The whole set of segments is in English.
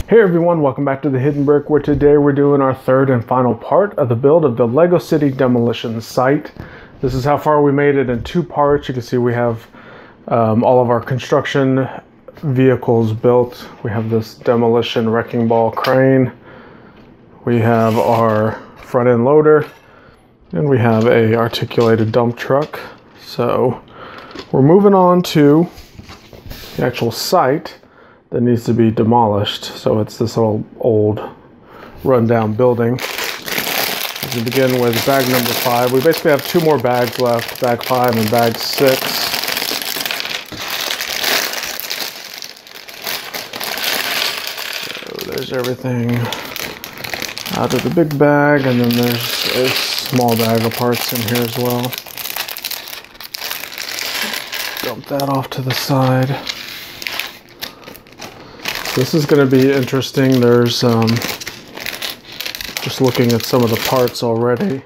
Hey everyone, welcome back to the Hidden Brick, where today we're doing our third and final part of the build of the Lego City Demolition site. This is how far we made it in two parts. You can see we have all of our construction vehicles built. We have this demolition wrecking ball crane. We have our front end loader, and we have a articulated dump truck. So we're moving on to the actual site that needs to be demolished. So it's this little old rundown building. We begin with bag number 5. We basically have 2 more bags left, bag 5 and bag 6. So there's everything out of the big bag, and then there's a small bag of parts in here as well. Dump that off to the side. This is going to be interesting. There's just looking at some of the parts already.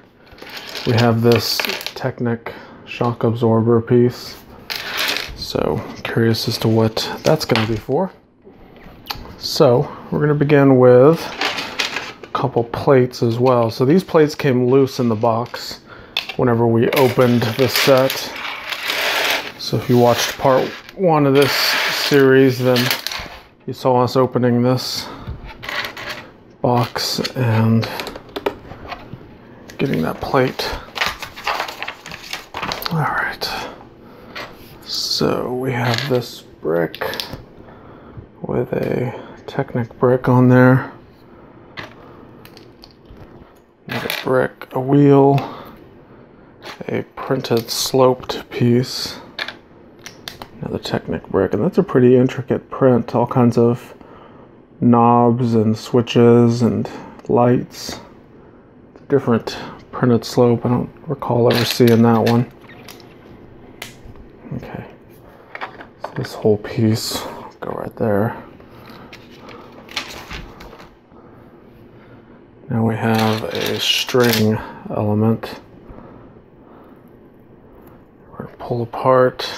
We have this Technic shock absorber piece. So curious as to what that's going to be for. So we're going to begin with a couple plates as well. So these plates came loose in the box whenever we opened the set. So if you watched part 1 of this series, then you saw us opening this box and getting that plate. All right, so we have this brick with a Technic brick on there. Another brick, a wheel, a printed sloped piece, another Technic brick, and that's a pretty intricate print. All kinds of knobs and switches and lights. Different printed slope. I don't recall ever seeing that one. Okay, so this whole piece will go right there. Now we have a string element. We're gonna pull apart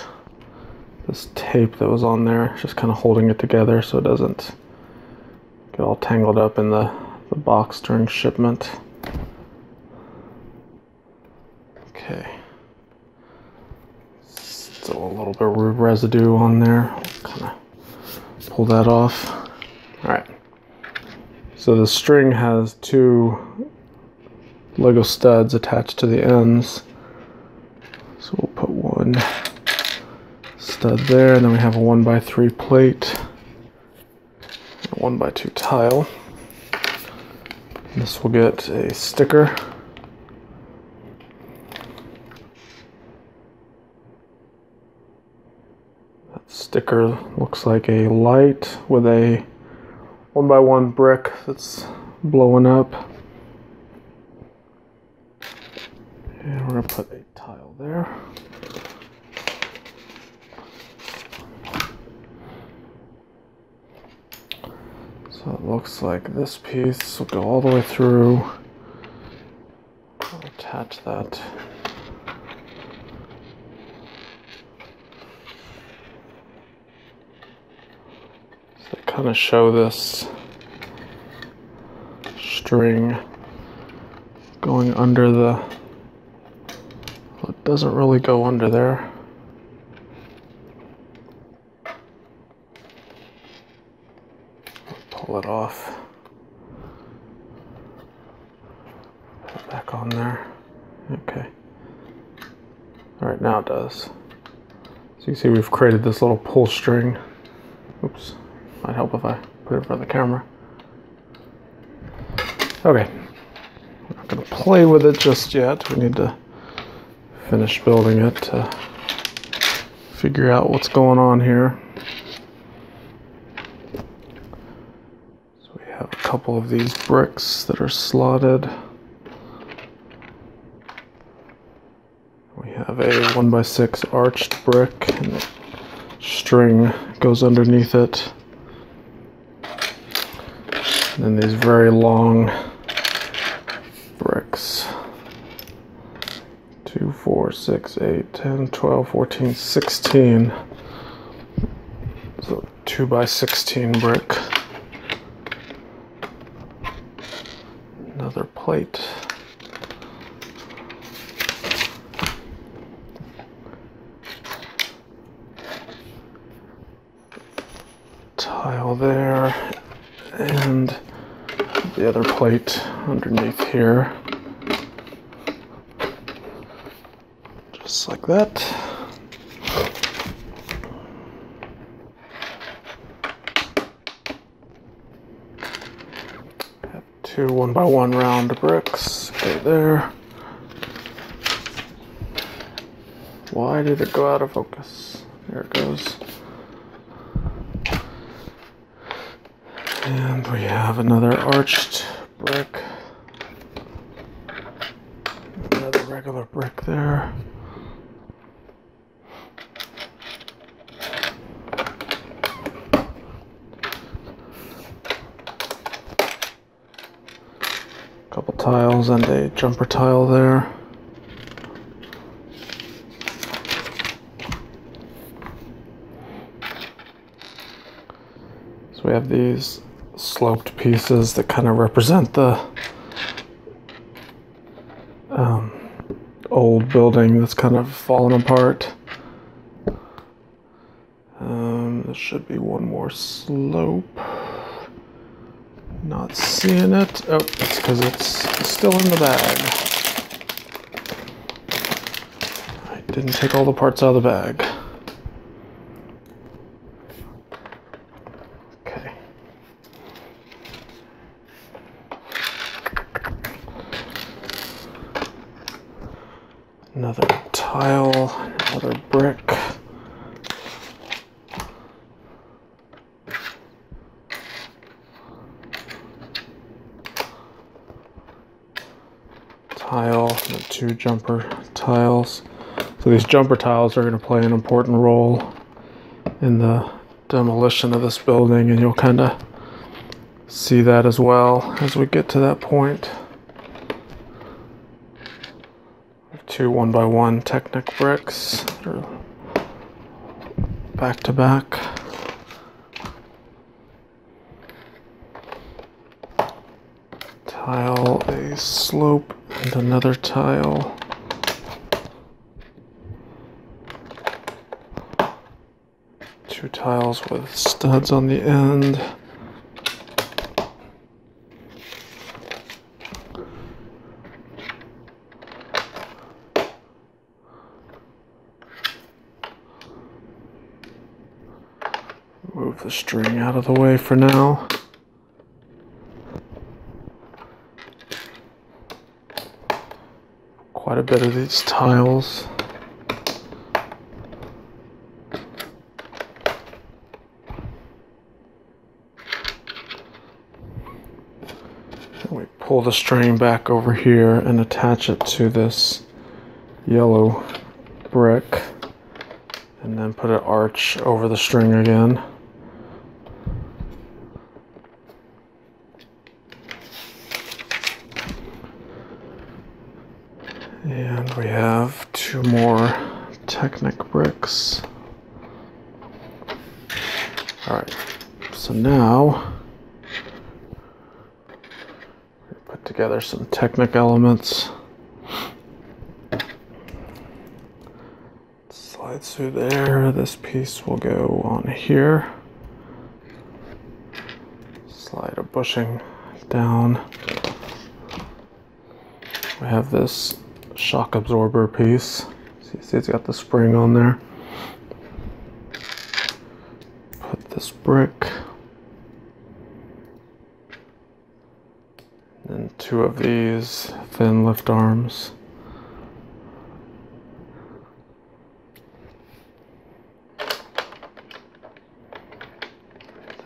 this tape that was on there, just kind of holding it together so it doesn't get all tangled up in the box during shipment. Okay. Still a little bit of residue on there. Kind of pull that off. All right. So the string has 2 Lego studs attached to the ends. So we'll put one stud there, and then we have a 1x3 plate, a 1x2 tile. This will get a sticker. That sticker looks like a light with a 1x1 brick that's blowing up. And we're gonna put a tile there. So it looks like this piece will go all the way through. I'll attach that. So they kind of show this string going under the, well, it doesn't really go under there. Pull it off. Put it back on there. Okay. All right, now it does. So you can see we've created this little pull string. Oops, might help if I put it in front of the camera. Okay, I'm not gonna play with it just yet. We need to finish building it to figure out what's going on here. Have a couple of these bricks that are slotted. We have a 1x6 arched brick, and the string goes underneath it. And then these very long bricks. 2, 4, 6, 8, 10, 12, 14, 16. So 2x16 brick. Another plate. Tile there, and the other plate underneath here. Just like that. Have two 1x1 round bricks. Go there. Why did it go out of focus? There it goes. And we have another arched brick. Another regular brick there. Couple tiles and a jumper tile there. So we have these sloped pieces that kind of represent the old building that's kind of fallen apart. There should be one more slope. Not seeing it. Oh, it's because it's still in the bag. I didn't take all the parts out of the bag. Okay. Another tile, another brick. Tile and two jumper tiles. So these jumper tiles are going to play an important role in the demolition of this building, and you'll kind of see that as well as we get to that point. Two 1x1 Technic bricks that are back to back. Tile, a slope, and another tile. Two tiles with studs on the end. Move the string out of the way for now. Quite a bit of these tiles. And we pull the string back over here and attach it to this yellow brick, and then put an arch over the string again. And we have two more Technic bricks. Alright, so now we put together some Technic elements. Slides through there. This piece will go on here. Slide a bushing down. We have this shock absorber piece. See, it's got the spring on there. Put this brick. And two of these thin lift arms.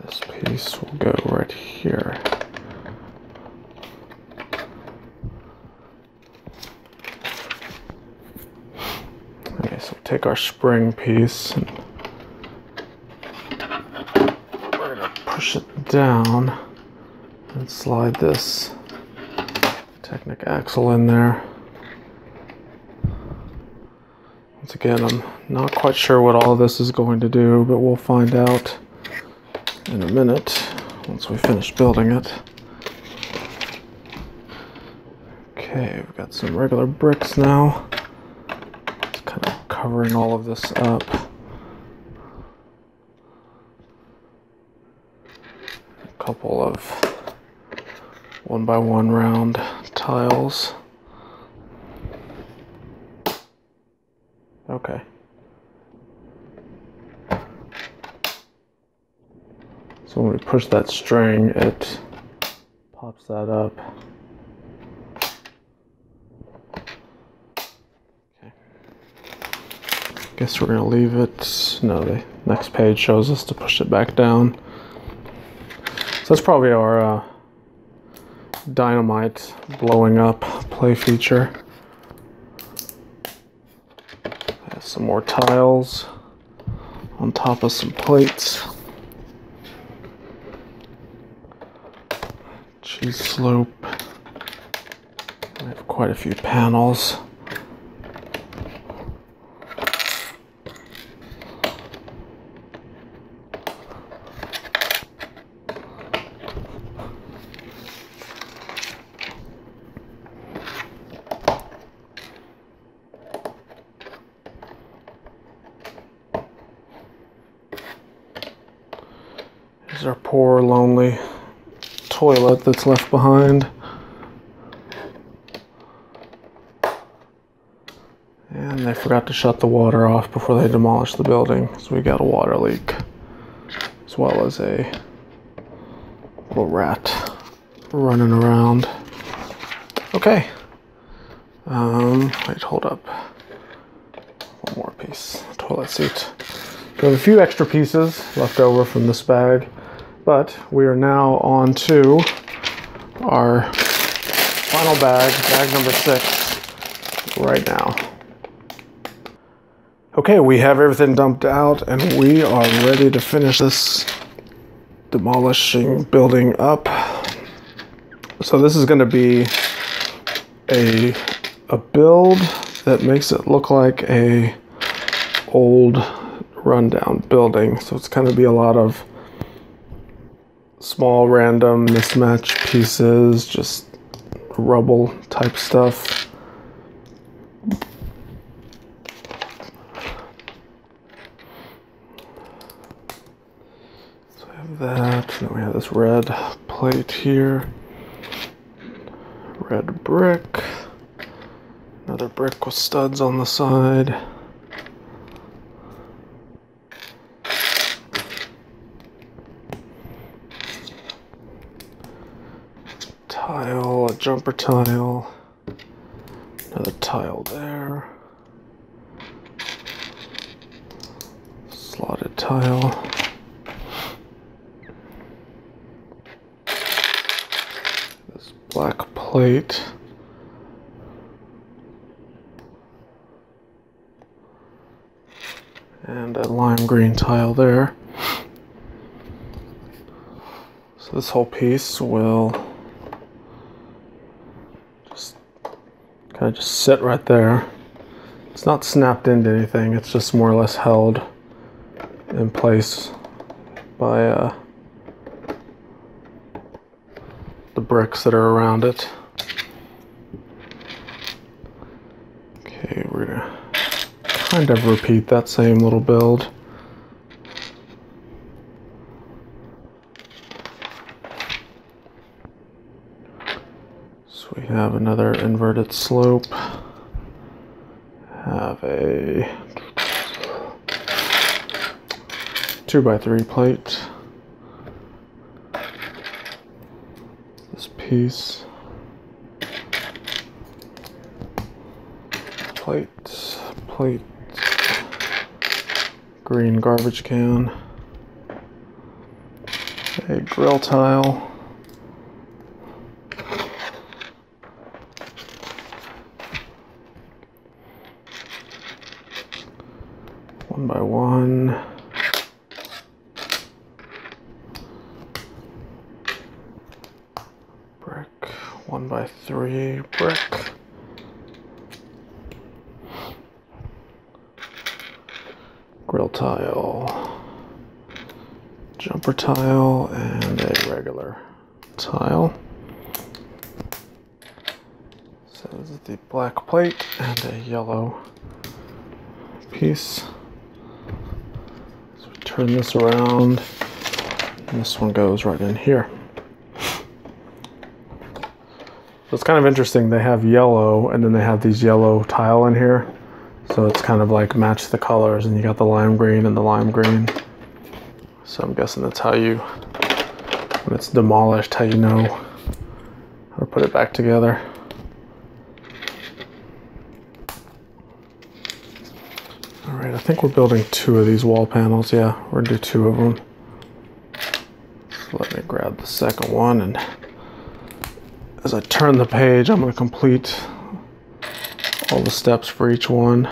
This piece will go right here. Okay, so take our spring piece and we're going to push it down and slide this Technic axle in there. Once again, I'm not quite sure what all of this is going to do, but we'll find out in a minute once we finish building it. Okay, we've got some regular bricks now. It's kind of covering all of this up. A couple of 1x1 round tiles. Okay. So when we push that string, it pops that up. Okay. Guess we're gonna leave it. No, the next page shows us to push it back down. So that's probably our dynamite blowing up play feature. Have some more tiles on top of some plates. Cheese slope. We have quite a few panels. Here's our poor, lonely toilet that's left behind. And they forgot to shut the water off before they demolished the building, so we got a water leak, as well as a little rat running around. Okay. Wait, hold up. One more piece. Toilet seat. We have a few extra pieces left over from this bag, but we are now on to our final bag, bag number 6, right now. Okay, we have everything dumped out and we are ready to finish this demolishing building up. So this is going to be a build that makes it look like a old rundown building. So it's going to be a lot of small random mismatched pieces, just rubble type stuff. So I have that, and then we have this red plate here. Red brick. Another brick with studs on the side. Tile, a jumper tile, another tile there, slotted tile, this black plate, and a lime green tile there. So this whole piece will kind of just sit right there. It's not snapped into anything, it's just more or less held in place by the bricks that are around it. Okay, we're gonna kind of repeat that same little build. So we have another inverted slope, have a 2x3 plate, this piece, plate, green garbage can, a grill tile, one by one, brick, 1x3 brick, grill tile, jumper tile, and a regular tile. So This is the black plate and a yellow piece. So we turn this around, and this one goes right in here. So it's kind of interesting. They have yellow, and then they have these yellow tile in here. So it's kind of like match the colors, and you got the lime green and the lime green. So I'm guessing that's how you, when it's demolished, how you know how to put it back together. All right, I think we're building 2 of these wall panels. Yeah, we're gonna do 2 of them. So let me grab the second one, and as I turn the page, I'm gonna complete all the steps for each one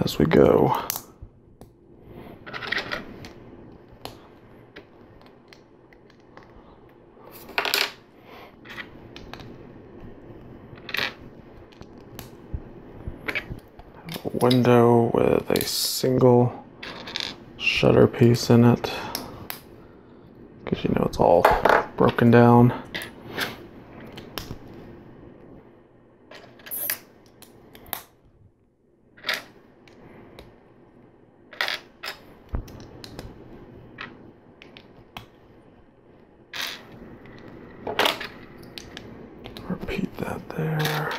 as we go. A window with a single shutter piece in it, because you know it's all broken down. Repeat that there.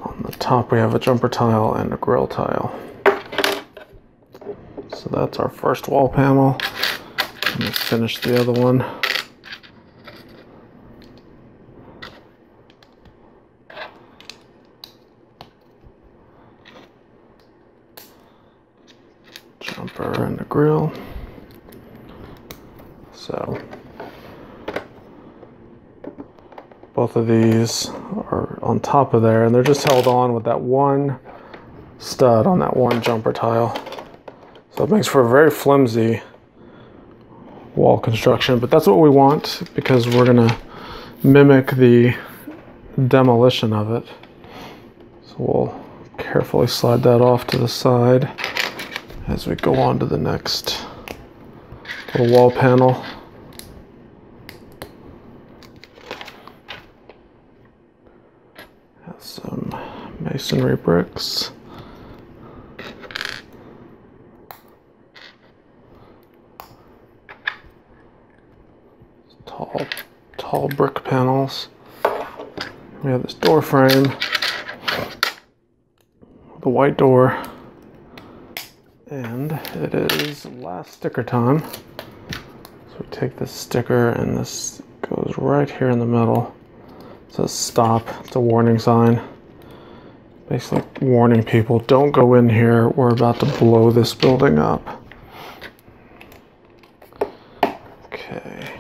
On the top we have a jumper tile and a grill tile. So that's our first wall panel. Let's finish the other one. Jumper and the grill. So both of these are on top of there, and they're just held on with that one stud on that one jumper tile. So it makes for a very flimsy wall construction, but that's what we want because we're gonna mimic the demolition of it. So we'll carefully slide that off to the side as we go on to the next little wall panel. Have some masonry bricks. Tall brick panels. We have this door frame, the white door, and it is last sticker time. So we take this sticker, and this goes right here in the middle. It says stop. It's a warning sign, basically warning people, don't go in here, we're about to blow this building up. Okay.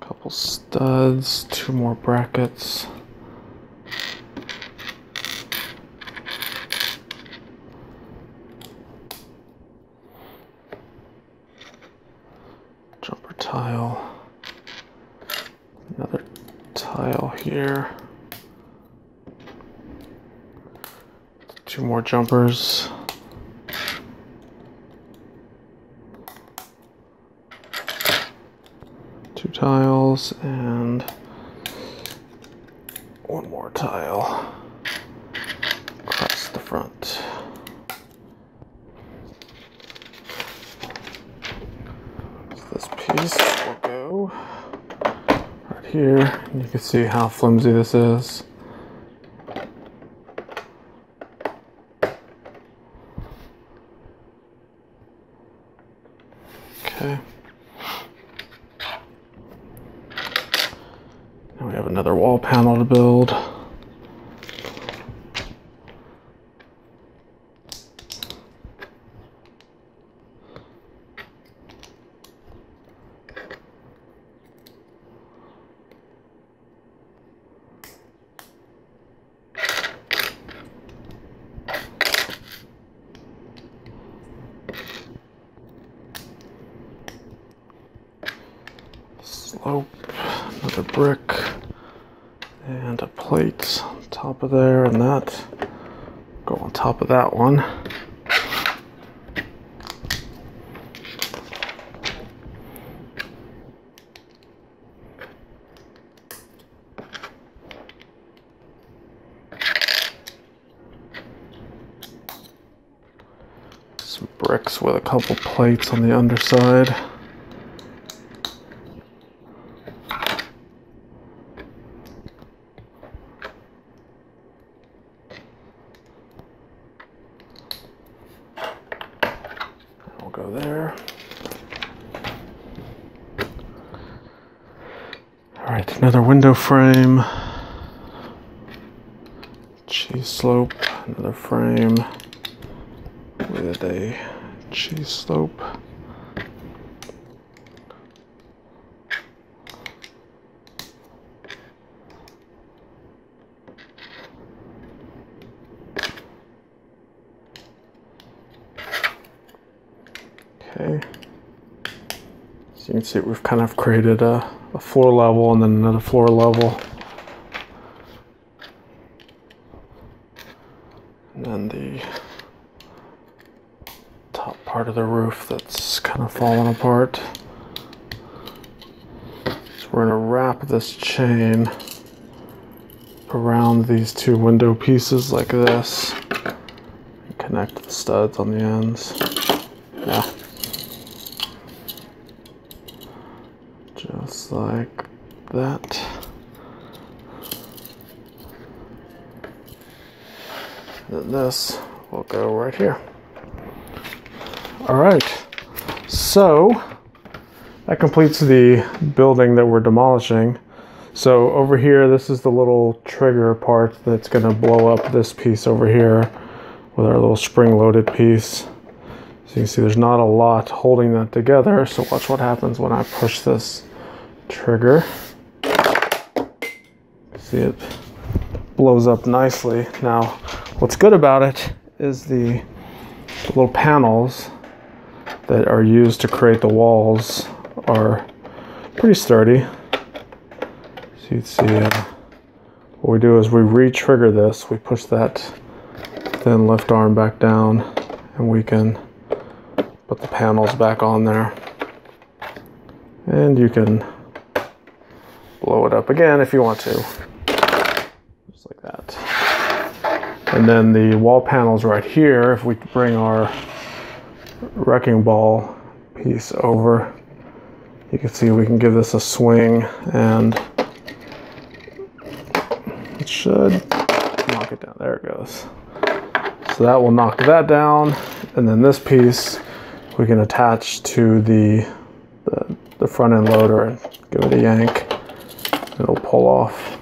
Couple studs, 2 more brackets. Jumper tile. Another tile here. 2 more jumpers. Tiles and 1 more tile across the front. So this piece will go right here, and you can see how flimsy this is. Okay. Now we have another wall panel to build. slope, another brick, and a plate on top of there, and that go on top of that one. Some bricks with a couple plates on the underside. We'll go there. All right, another window frame. Cheese slope, another frame with a cheese slope. Okay, so you can see we've kind of created a floor level and then another floor level. And then the top part of the roof that's kind of falling apart. So we're going to wrap this chain around these two window pieces like this and connect the studs on the ends. Yeah. Just like that. And this will go right here. All right, so that completes the building that we're demolishing. So over here, this is the little trigger part that's gonna blow up this piece over here with our little spring-loaded piece. So you can see there's not a lot holding that together. So watch what happens when I push this trigger. See, it blows up nicely. Now, what's good about it is the little panels that are used to create the walls are pretty sturdy. So you can see what we do is we re-trigger this. We push that thin lift arm back down and we can put the panels back on there. And you can blow it up again if you want to. Just like that. And then the wall panels right here, if we bring our wrecking ball piece over, you can see we can give this a swing and it should knock it down. There it goes. So that will knock that down, and then this piece we can attach to the front end loader and give it a yank. It'll pull off.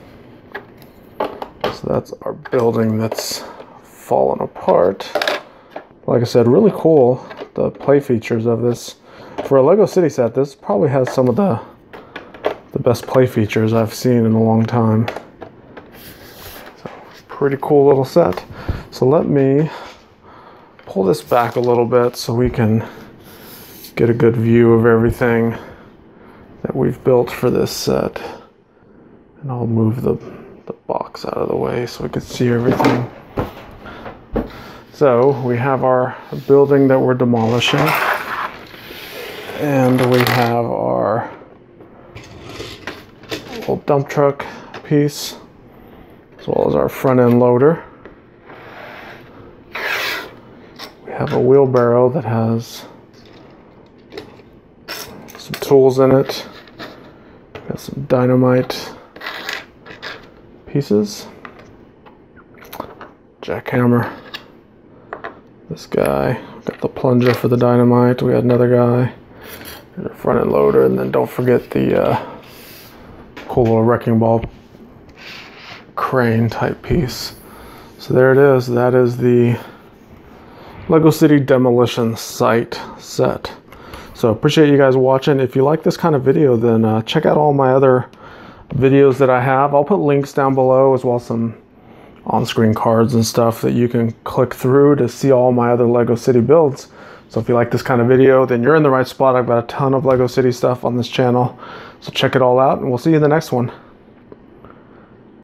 So that's our building that's fallen apart. Like I said, really cool, the play features of this. For a Lego City set, this probably has some of the best play features I've seen in a long time. So, pretty cool little set. So let me pull this back a little bit so we can get a good view of everything that we've built for this set. And I'll move the box out of the way so we can see everything. So we have our building that we're demolishing, and we have our little dump truck piece, as well as our front end loader. We have a wheelbarrow that has some tools in it. We got some dynamite pieces, jackhammer. This guy, got the plunger for the dynamite. We got another guy, and a front end loader, and then don't forget the cool little wrecking ball crane type piece. So there it is. That is the Lego City Demolition site set. So appreciate you guys watching. If you like this kind of video, then check out all my other videos that I have. I'll put links down below, as well as some on-screen cards and stuff that you can click through to see all my other Lego City builds. So if you like this kind of video, then you're in the right spot. I've got a ton of Lego City stuff on this channel. So check it all out, and we'll see you in the next one.